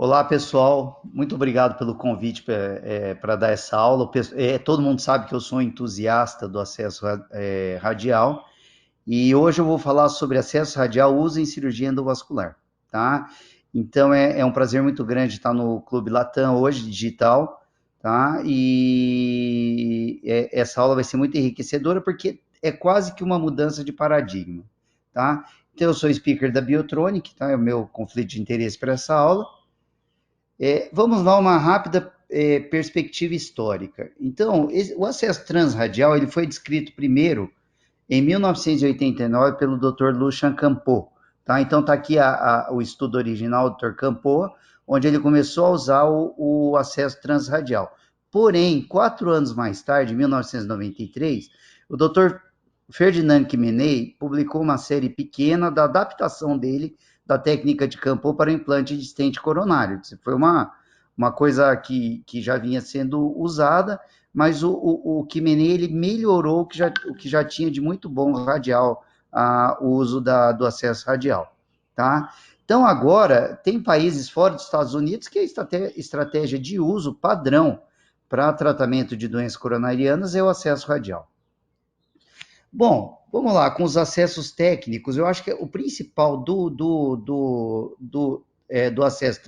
Olá, pessoal. Muito obrigado pelo convite para dar essa aula. Todo mundo sabe que eu sou entusiasta do acesso radial e hoje eu vou falar sobre acesso radial, uso em cirurgia endovascular, tá? Então é um prazer muito grande estar no Clube Latam hoje, digital, tá? Essa aula vai ser muito enriquecedora porque é quase que uma mudança de paradigma, tá? Então eu sou speaker da Biotronic, tá? É o meu conflito de interesse para essa aula. Vamos lá, uma rápida perspectiva histórica. Então, o acesso transradial ele foi descrito primeiro em 1989 pelo Dr. Lucian Campeau. Tá? Então, está aqui o estudo original do Dr. Campeau, onde ele começou a usar o acesso transradial. Porém, 4 anos mais tarde, em 1993, o Dr. Ferdinand Quimeney publicou uma série pequena da adaptação dele da técnica de Campeau para o implante de stent coronário. Isso foi uma coisa que já vinha sendo usada, mas o Quimeney ele melhorou o que já tinha de muito bom radial, o uso do acesso radial, tá? Então, agora, tem países fora dos Estados Unidos que a estratégia de uso padrão para tratamento de doenças coronarianas é o acesso radial. Bom, vamos lá, com os acessos técnicos, eu acho que o principal do acesso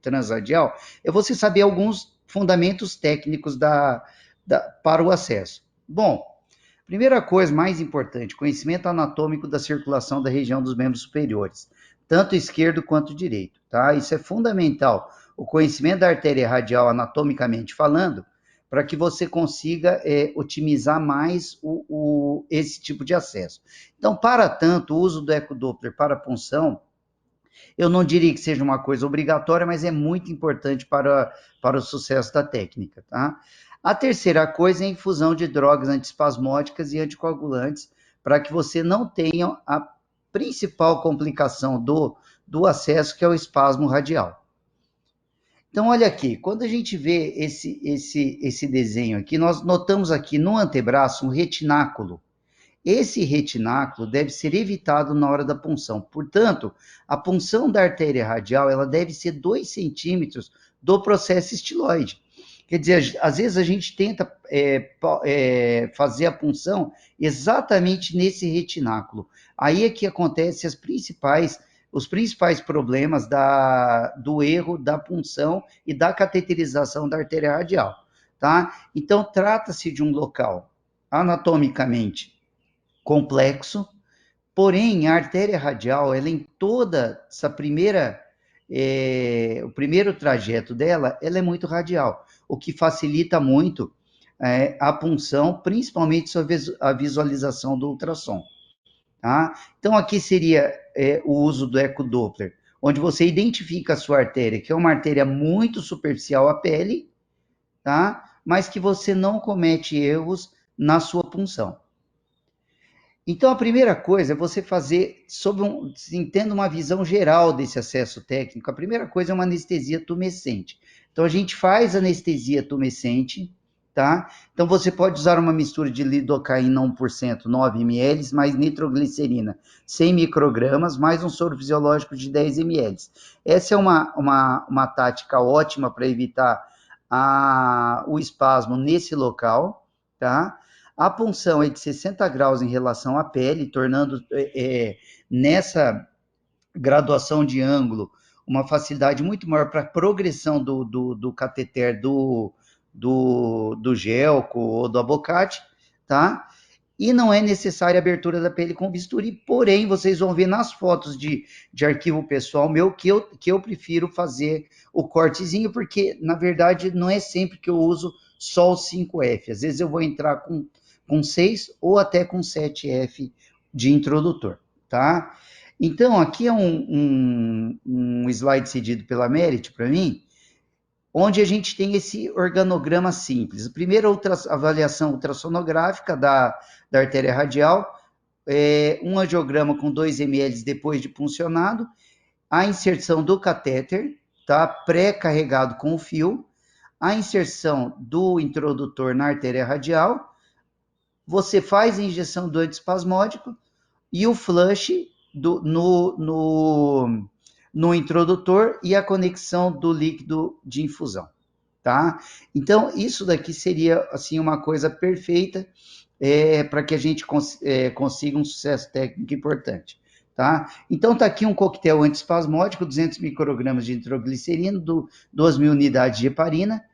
transradial é você saber alguns fundamentos técnicos para o acesso. Bom, primeira coisa mais importante, conhecimento anatômico da circulação da região dos membros superiores, tanto esquerdo quanto direito, tá? Isso é fundamental. O conhecimento da artéria radial anatomicamente falando, para que você consiga otimizar mais esse tipo de acesso. Então, para tanto, o uso do ecodoppler para punção, eu não diria que seja uma coisa obrigatória, mas é muito importante para o sucesso da técnica, tá? A terceira coisa é a infusão de drogas antiespasmódicas e anticoagulantes, para que você não tenha a principal complicação do acesso, que é o espasmo radial. Então, olha aqui, quando a gente vê esse desenho aqui, nós notamos aqui no antebraço um retináculo. Esse retináculo deve ser evitado na hora da punção. Portanto, a punção da artéria radial ela deve ser 2 centímetros do processo estiloide. Quer dizer, às vezes a gente tenta fazer a punção exatamente nesse retináculo. Aí é que acontecem os principais problemas do erro da punção e da cateterização da artéria radial. Tá? Então, trata-se de um local anatomicamente complexo, porém a artéria radial, ela em toda essa o primeiro trajeto dela, ela é muito radial, o que facilita muito a punção, principalmente sobre a visualização do ultrassom. Tá? Então aqui seria o uso do ecodoppler, onde você identifica a sua artéria, que é uma artéria muito superficial à pele, tá? Mas que você não comete erros na sua punção. Então, a primeira coisa é você fazer, tendo uma visão geral desse acesso técnico, a primeira coisa é uma anestesia tumescente. Então, a gente faz anestesia tumescente, tá? Então, você pode usar uma mistura de lidocaína 1%, 9 ml, mais nitroglicerina, 100 microgramas, mais um soro fisiológico de 10 ml. Essa é uma tática ótima para evitar o espasmo nesse local, tá? A punção é de 60 graus em relação à pele, tornando nessa graduação de ângulo uma facilidade muito maior para a progressão do cateter do gelco ou do abocate, tá? E não é necessária a abertura da pele com bisturi, porém, vocês vão ver nas fotos de arquivo pessoal meu que eu prefiro fazer o cortezinho, porque, na verdade, não é sempre que eu uso só o 5F. Às vezes eu vou entrar com 6 ou até com 7F de introdutor, tá? Então, aqui é um slide cedido pela Merit para mim, onde a gente tem esse organograma simples. A primeira avaliação ultrassonográfica da artéria radial, um angiograma com 2 ml depois de puncionado, a inserção do catéter, tá? Pré-carregado com o fio, a inserção do introdutor na artéria radial, você faz a injeção do antiespasmódico e o flush no no introdutor e a conexão do líquido de infusão, tá? Então, isso daqui seria, assim, uma coisa perfeita para que a gente consiga um sucesso técnico importante, tá? Então, tá aqui um coquetel antiespasmódico, 200 microgramas de nitroglicerina, 2.000 unidades de heparina,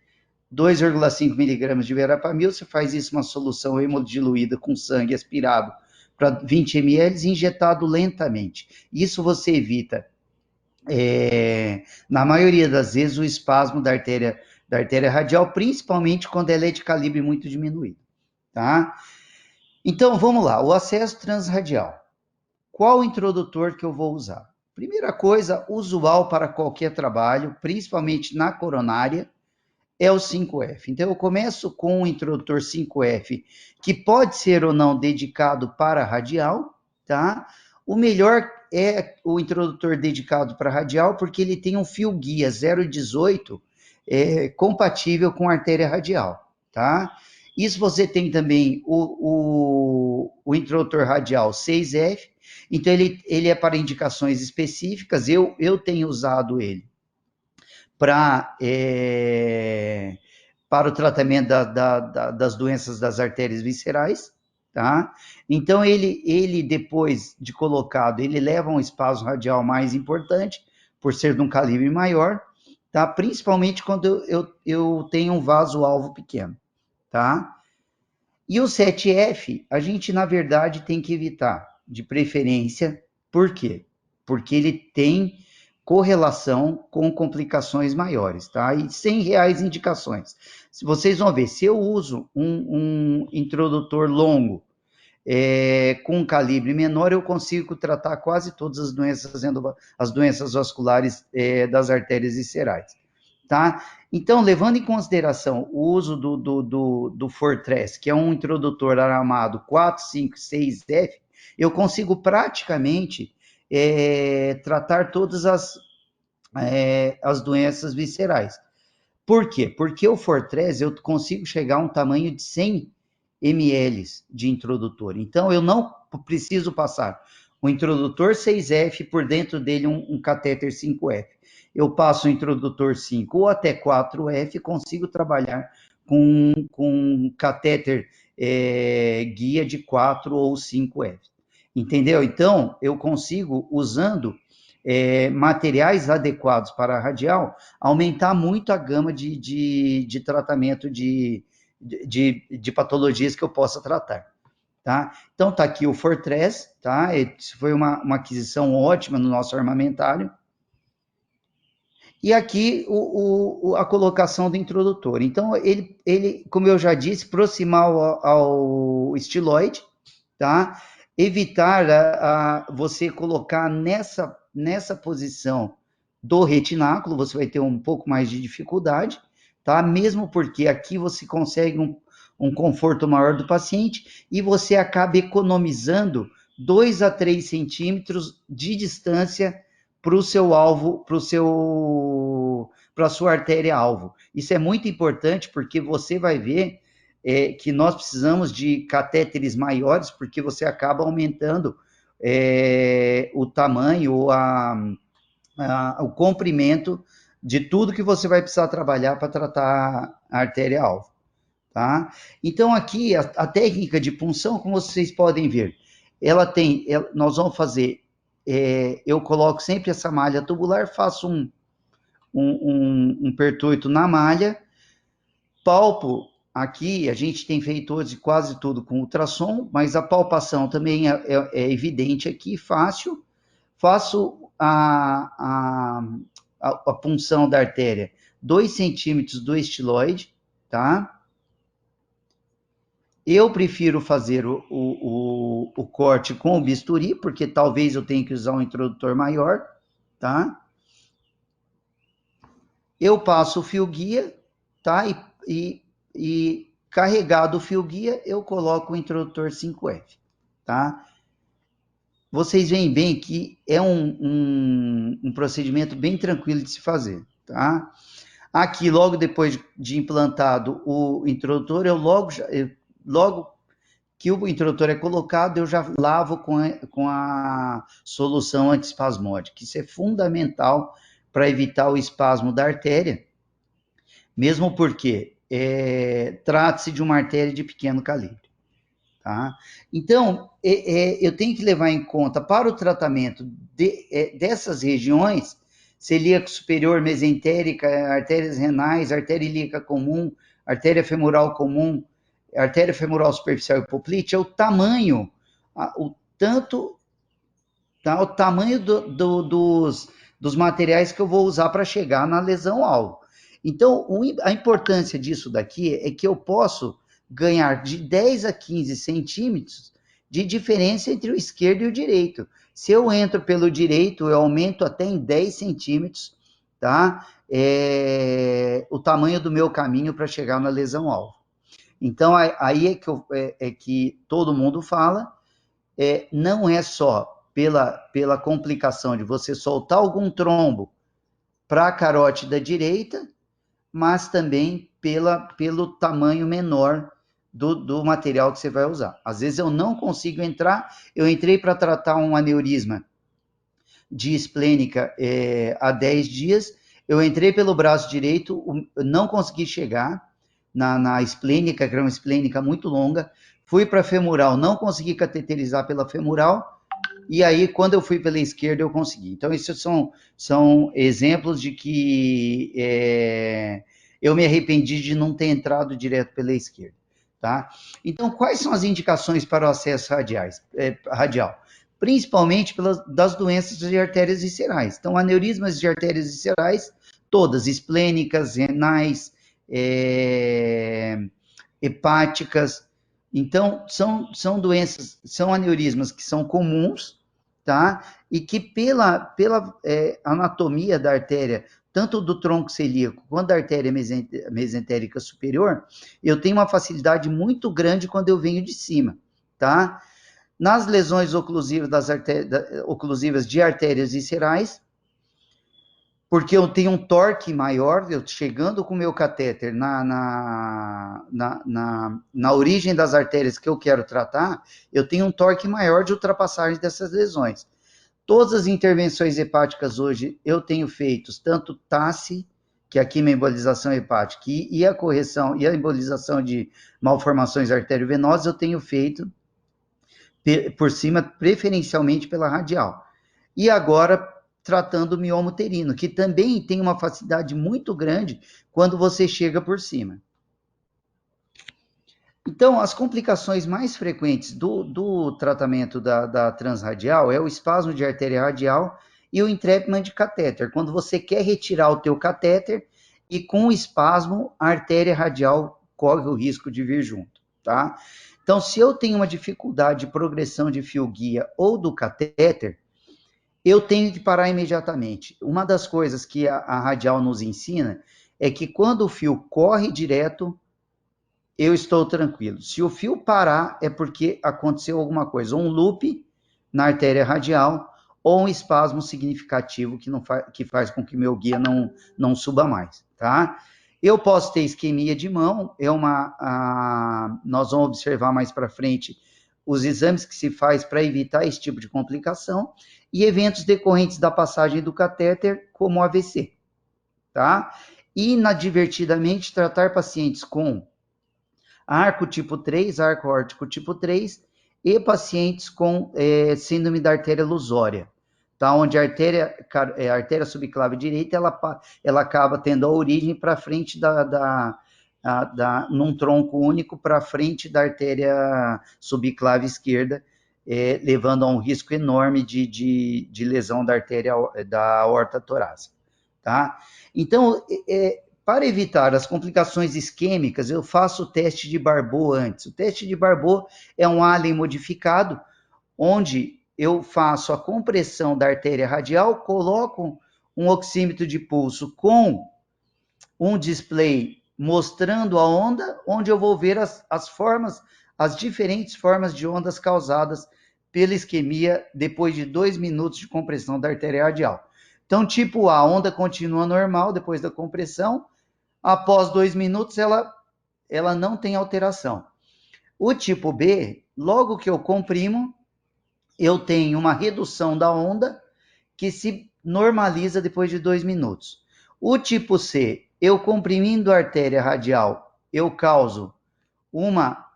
2,5 miligramas de verapamil, você faz isso uma solução hemodiluída com sangue aspirado para 20 ml, injetado lentamente. Isso você evita, na maioria das vezes, o espasmo da artéria radial, principalmente quando ela é de calibre muito diminuído, tá? Então, vamos lá, o acesso transradial. Qual o introdutor que eu vou usar? Primeira coisa, usual para qualquer trabalho, principalmente na coronária, é o 5F. Então, eu começo com o introdutor 5F, que pode ser ou não dedicado para radial, tá? O melhor é o introdutor dedicado para radial, porque ele tem um fio guia 0,18 compatível com a artéria radial, tá? Isso você tem também o introdutor radial 6F, então ele é para indicações específicas, eu tenho usado ele para o tratamento das doenças das artérias viscerais, tá? Então, ele depois de colocado, ele leva um espasmo radial mais importante, por ser de um calibre maior, tá? Principalmente quando eu tenho um vaso-alvo pequeno, tá? E o 7F, a gente, na verdade, tem que evitar, de preferência, por quê? Porque ele tem correlação com complicações maiores, tá? E 100 reais indicações. Se vocês vão ver, se eu uso um introdutor longo com um calibre menor, eu consigo tratar quase todas as doenças vasculares das artérias viscerais, tá? Então, levando em consideração o uso do Fortress, que é um introdutor aramado 4, 5, 6F, eu consigo praticamente tratar todas as doenças viscerais. Por quê? Porque o Fortress eu consigo chegar a um tamanho de 100 ml de introdutor. Então, eu não preciso passar o introdutor 6F por dentro dele um catéter 5F. Eu passo o introdutor 5 ou até 4F e consigo trabalhar com um catéter guia de 4 ou 5F. Entendeu? Então, eu consigo, usando materiais adequados para a radial, aumentar muito a gama de tratamento de patologias que eu possa tratar. Tá? Então, está aqui o Fortress, tá? Isso foi uma aquisição ótima no nosso armamentário. E aqui a colocação do introdutor. Então, ele, como eu já disse, proximal ao estiloide, tá? Evitar você colocar nessa posição do retináculo, você vai ter um pouco mais de dificuldade, tá? Mesmo porque aqui você consegue um conforto maior do paciente e você acaba economizando 2 a 3 centímetros de distância para o seu alvo, para a sua artéria-alvo. Isso é muito importante porque você vai ver que nós precisamos de catéteres maiores, porque você acaba aumentando o tamanho ou o comprimento de tudo que você vai precisar trabalhar para tratar a artéria-alvo. Tá? Então, aqui, a técnica de punção, como vocês podem ver, nós vamos fazer, eu coloco sempre essa malha tubular, faço um pertuito na malha, palpo aqui, a gente tem feito hoje quase tudo com ultrassom, mas a palpação também é evidente aqui, fácil. Faço a punção da artéria 2 centímetros do estiloide, tá? Eu prefiro fazer o corte com o bisturi, porque talvez eu tenha que usar um introdutor maior, tá? Eu passo o fio guia, tá? E carregado o fio guia, eu coloco o introdutor 5F, tá? Vocês veem bem que é um procedimento bem tranquilo de se fazer, tá? Aqui, logo depois de implantado o introdutor, eu logo que o introdutor é colocado, eu já lavo com a solução antiespasmódica. Isso é fundamental para evitar o espasmo da artéria, mesmo porque trata-se de uma artéria de pequeno calibre. Tá? Então, eu tenho que levar em conta, para o tratamento dessas regiões, celíaco superior, mesentérica, artérias renais, artéria ilíaca comum, artéria femoral comum, artéria femoral superficial hipoplite, é o tamanho, o tamanho dos materiais que eu vou usar para chegar na lesão-alvo. Então, a importância disso daqui é que eu posso ganhar de 10 a 15 centímetros de diferença entre o esquerdo e o direito. Se eu entro pelo direito, eu aumento até em 10 centímetros, tá? O tamanho do meu caminho para chegar na lesão-alvo. Então, aí é que todo mundo fala, não é só pela complicação de você soltar algum trombo para a carótida direita, mas também pelo tamanho menor do material que você vai usar. Às vezes eu não consigo entrar, eu entrei para tratar um aneurisma de esplênica há 10 dias, eu entrei pelo braço direito, não consegui chegar na esplênica, que era uma esplênica muito longa, fui para a femoral, não consegui cateterizar pela femoral, e aí, quando eu fui pela esquerda, eu consegui. Então, esses são exemplos de que eu me arrependi de não ter entrado direto pela esquerda. Tá? Então, quais são as indicações para o acesso radial? Principalmente das doenças de artérias viscerais. Então, aneurismas de artérias viscerais, todas, esplênicas, renais, hepáticas. Então, são doenças, são aneurismas que são comuns, tá? E que pela anatomia da artéria, tanto do tronco celíaco quanto da artéria mesentérica superior, eu tenho uma facilidade muito grande quando eu venho de cima, tá? Nas lesões oclusivas de artérias viscerais, porque eu tenho um torque maior, eu chegando com o meu catéter na origem das artérias que eu quero tratar, eu tenho um torque maior de ultrapassagem dessas lesões. Todas as intervenções hepáticas hoje eu tenho feito, tanto TACI, que é a quimioembolização hepática, e a correção e a embolização de malformações arteriovenosas, eu tenho feito por cima, preferencialmente pela radial. E agora, tratando o mioma uterino, que também tem uma facilidade muito grande quando você chega por cima. Então, as complicações mais frequentes do tratamento da transradial é o espasmo de artéria radial e o entrapment de catéter, quando você quer retirar o teu catéter e com o espasmo a artéria radial corre o risco de vir junto, tá? Então, se eu tenho uma dificuldade de progressão de fio guia ou do catéter, eu tenho que parar imediatamente. Uma das coisas que a radial nos ensina é que quando o fio corre direto, eu estou tranquilo. Se o fio parar, é porque aconteceu alguma coisa, um loop na artéria radial ou um espasmo significativo que faz com que meu guia não suba mais, tá? Eu posso ter isquemia de mão, nós vamos observar mais para frente os exames que se faz para evitar esse tipo de complicação e eventos decorrentes da passagem do catéter, como AVC, tá? Inadvertidamente, tratar pacientes com arco tipo 3, arco órtico tipo 3, e pacientes com síndrome da artéria lusória, tá? Onde a artéria subclave direita, ela acaba tendo a origem para frente num tronco único para frente da artéria subclave esquerda, levando a um risco enorme de lesão da artéria da aorta torácica, tá? Então, para evitar as complicações isquêmicas, eu faço o teste de Barbeau antes. O teste de Barbeau é um Allen modificado, onde eu faço a compressão da artéria radial, coloco um oxímetro de pulso com um display mostrando a onda, onde eu vou ver as diferentes formas de ondas causadas pela isquemia depois de 2 minutos de compressão da artéria radial. Então, tipo A, a onda continua normal depois da compressão, após 2 minutos ela não tem alteração. O tipo B, logo que eu comprimo, eu tenho uma redução da onda que se normaliza depois de 2 minutos. O tipo C, eu comprimindo a artéria radial, eu causo uma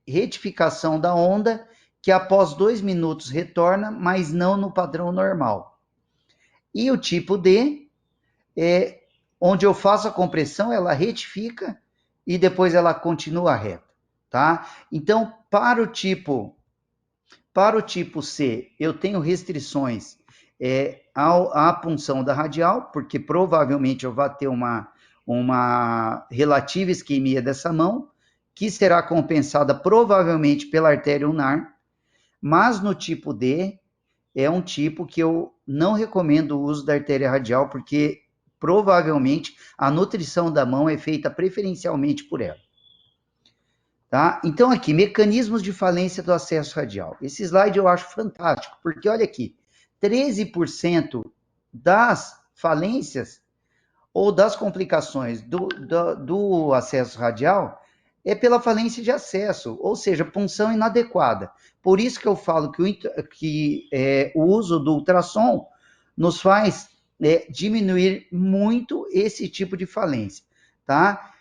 retificação da onda que após 2 minutos retorna, mas não no padrão normal. E o tipo D, onde eu faço a compressão, ela retifica e depois ela continua reta, tá? Então, para o tipo C, eu tenho restrições à punção da radial, porque provavelmente eu vou ter uma relativa isquemia dessa mão, que será compensada provavelmente pela artéria ulnar, mas no tipo D, é um tipo que eu não recomendo o uso da artéria radial, porque provavelmente a nutrição da mão é feita preferencialmente por ela. Tá? Então, aqui, mecanismos de falência do acesso radial. Esse slide eu acho fantástico, porque olha aqui, 13% das falências ou das complicações do acesso radial é pela falência de acesso, ou seja, punção inadequada. Por isso que eu falo que o uso do ultrassom nos faz diminuir muito esse tipo de falência, tá?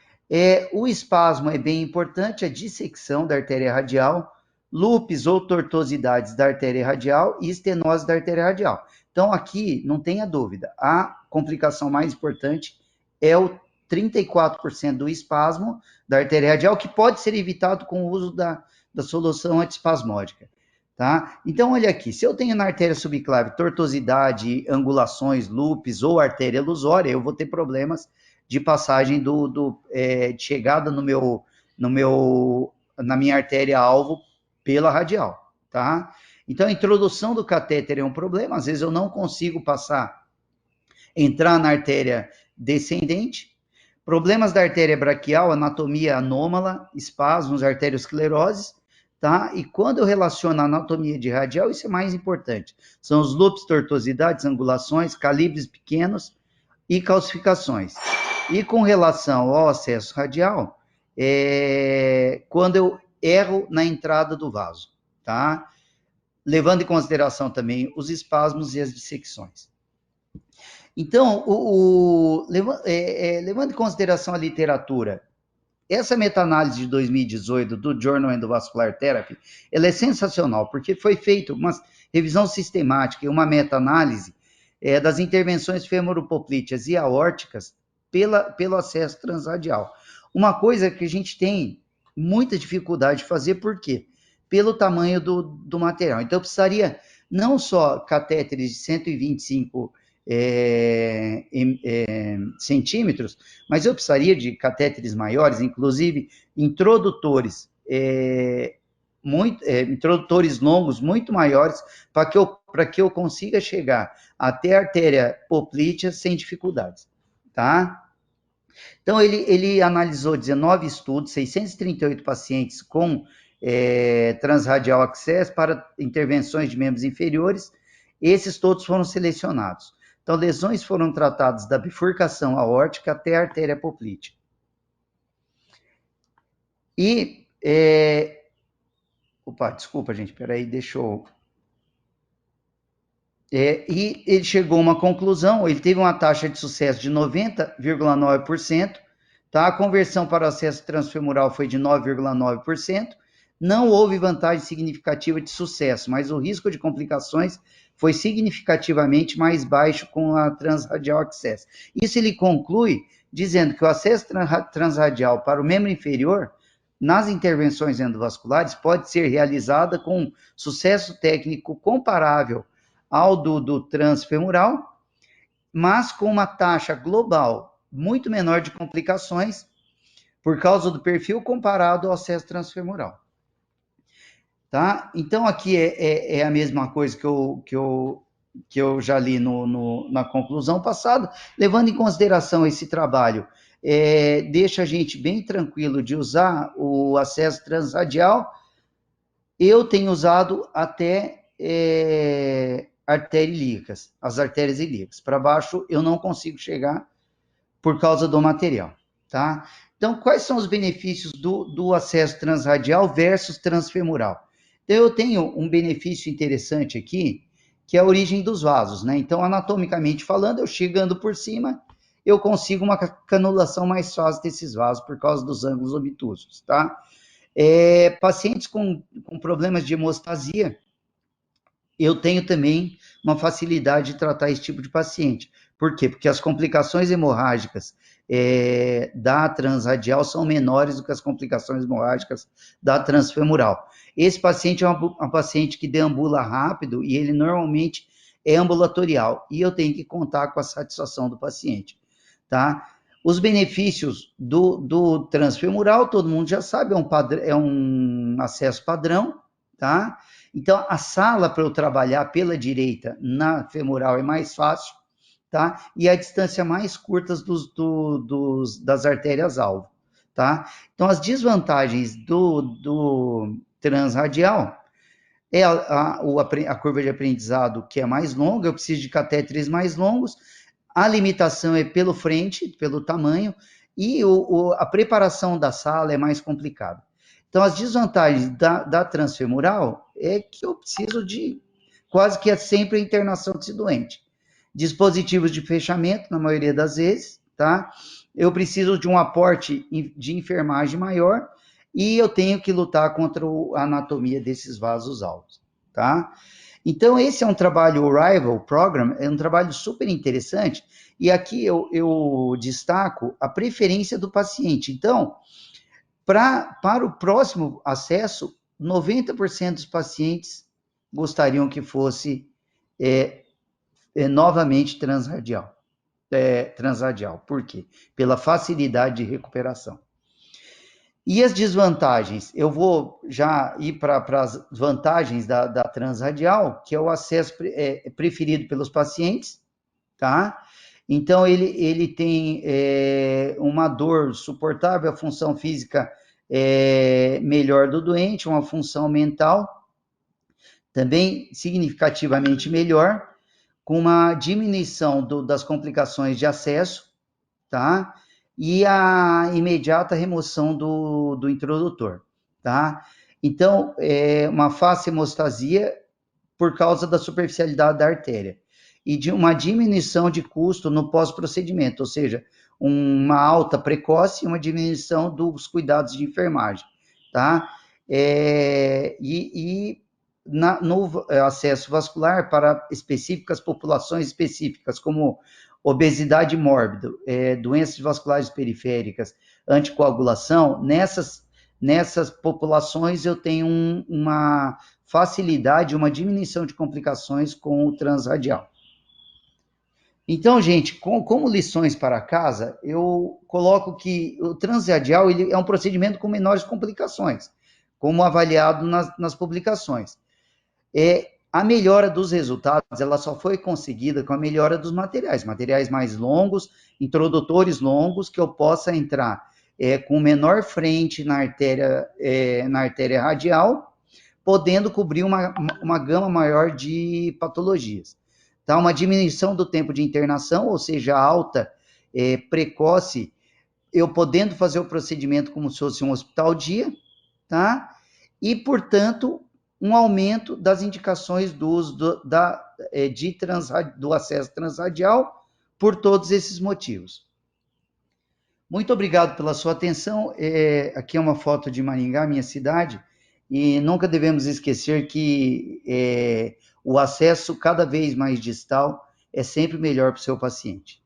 O espasmo é bem importante, a dissecção da artéria radial, lúpus ou tortuosidades da artéria radial e estenose da artéria radial. Então, aqui, não tenha dúvida, a complicação mais importante é o 34% do espasmo da artéria radial, que pode ser evitado com o uso da solução antiespasmódica. Tá? Então, olha aqui, se eu tenho na artéria subclave tortuosidade, angulações, lúpus ou artéria ilusória, eu vou ter problemas de passagem de chegada na minha artéria-alvo pela radial, tá? Então, a introdução do catéter é um problema, às vezes eu não consigo entrar na artéria descendente. Problemas da artéria braquial, anatomia anômala, espasmos, arteriosclerose, tá? E quando eu relaciono a anatomia de radial, isso é mais importante. São os lúpus, tortuosidades, angulações, calibres pequenos e calcificações. E com relação ao acesso radial, quando eu erro na entrada do vaso, tá? Levando em consideração também os espasmos e as dissecções. Então, levando em consideração a literatura, essa meta-análise de 2018 do Journal Endovascular Therapy, ela é sensacional, porque foi feita uma revisão sistemática e uma meta-análise das intervenções femoropoplíteas e aórticas pelo acesso transradial. Uma coisa que a gente tem muita dificuldade de fazer, por quê? Pelo tamanho do material. Então, eu precisaria não só catéteres de 125 centímetros, mas eu precisaria de catéteres maiores, inclusive introdutores, introdutores longos muito maiores, para que eu consiga chegar até a artéria poplítea sem dificuldades, tá? Então, ele analisou 19 estudos, 638 pacientes com transradial access para intervenções de membros inferiores. Esses todos foram selecionados. Então, lesões foram tratadas da bifurcação aórtica até a artéria poplítea. E, desculpa, gente, peraí, deixa eu... e ele chegou a uma conclusão, ele teve uma taxa de sucesso de 90,9%, tá? A conversão para o acesso transfemoral foi de 9,9%, não houve vantagem significativa de sucesso, mas o risco de complicações foi significativamente mais baixo com a transradial access. Isso ele conclui dizendo que o acesso transradial para o membro inferior, nas intervenções endovasculares, pode ser realizada com sucesso técnico comparável ao do transfemoral, mas com uma taxa global muito menor de complicações por causa do perfil comparado ao acesso transfemoral. Tá? Então, aqui é a mesma coisa que eu já li na conclusão passada, levando em consideração esse trabalho, deixa a gente bem tranquilo de usar o acesso transradial. Eu tenho usado até artérias ilíacas, as artérias ilíacas. Para baixo, eu não consigo chegar por causa do material, tá? Então, quais são os benefícios do acesso transradial versus transfemoral? Então, eu tenho um benefício interessante aqui, que é a origem dos vasos, né? Então, anatomicamente falando, eu chegando por cima, eu consigo uma canulação mais fácil desses vasos por causa dos ângulos obtusos, tá? Pacientes com problemas de hemostasia, eu tenho também uma facilidade de tratar esse tipo de paciente. Por quê? Porque as complicações hemorrágicas da transradial são menores do que as complicações hemorrágicas da transfemoral. Esse paciente é um paciente que deambula rápido e ele normalmente é ambulatorial, e eu tenho que contar com a satisfação do paciente, tá? Os benefícios do transfemoral, todo mundo já sabe, é um acesso padrão, tá? Então, a sala para eu trabalhar pela direita na femoral é mais fácil, tá? E a distância mais curta das artérias-alvo, tá? Então, as desvantagens do transradial é a curva de aprendizado que é mais longa, eu preciso de catéteres mais longos, a limitação é pelo frente, pelo tamanho, e a preparação da sala é mais complicada. Então, as desvantagens da transfemoral é que eu preciso de quase que sempre a internação desse doente. Dispositivos de fechamento, na maioria das vezes, tá? Eu preciso de um aporte de enfermagem maior e eu tenho que lutar contra a anatomia desses vasos altos, tá? Então, esse é um trabalho, o Rival Program, é um trabalho super interessante, e aqui eu destaco a preferência do paciente. Então, para o próximo acesso, 90% dos pacientes gostariam que fosse novamente transradial. Transradial. Por quê? Pela facilidade de recuperação. E as desvantagens? Eu vou já ir para as vantagens da transradial, que é o acesso preferido pelos pacientes, tá? Então, ele tem uma dor suportável, a função física melhor do doente, uma função mental também significativamente melhor, com uma diminuição das complicações de acesso, tá? E a imediata remoção do introdutor, tá? Então, uma fácil hemostasia por causa da superficialidade da artéria e de uma diminuição de custo no pós-procedimento, ou seja, uma alta precoce e uma diminuição dos cuidados de enfermagem, tá? No acesso vascular para específicas populações específicas, como obesidade mórbida, doenças vasculares periféricas, anticoagulação, nessas populações eu tenho uma facilidade, uma diminuição de complicações com o transradial. Então, gente, como lições para casa, eu coloco que o transradial ele é um procedimento com menores complicações, como avaliado nas publicações. A melhora dos resultados, ela só foi conseguida com a melhora dos materiais mais longos, introdutores longos, que eu possa entrar com menor frente na artéria radial, podendo cobrir uma gama maior de patologias. Tá? Uma diminuição do tempo de internação, ou seja, alta, precoce, eu podendo fazer o procedimento como se fosse um hospital-dia, tá? E, portanto, um aumento das indicações do uso do acesso transradial por todos esses motivos. Muito obrigado pela sua atenção. Aqui é uma foto de Maringá, minha cidade, e nunca devemos esquecer que o acesso cada vez mais distal é sempre melhor para o seu paciente.